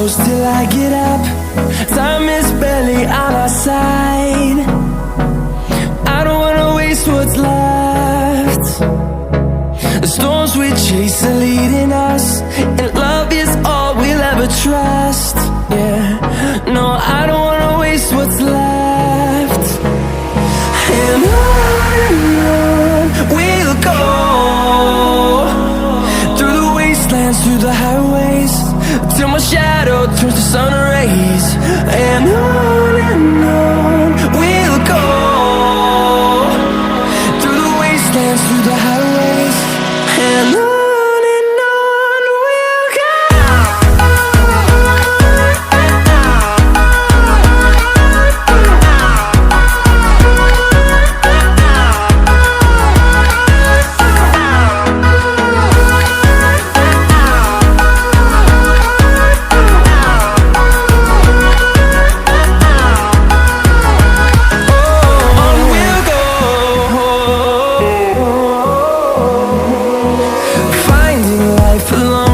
close till I get up. Time is barely on our side. I don't wanna waste what's left. The storms we chase are leading us, and love is all we'll ever trust. Yeah, no, I don't wanna waste what's left. And on we'll go, through the wastelands, through the highways, till my shadow turns to sun rays. And on we'll go, through the wastelands, through the highways, and on we'll go. Alone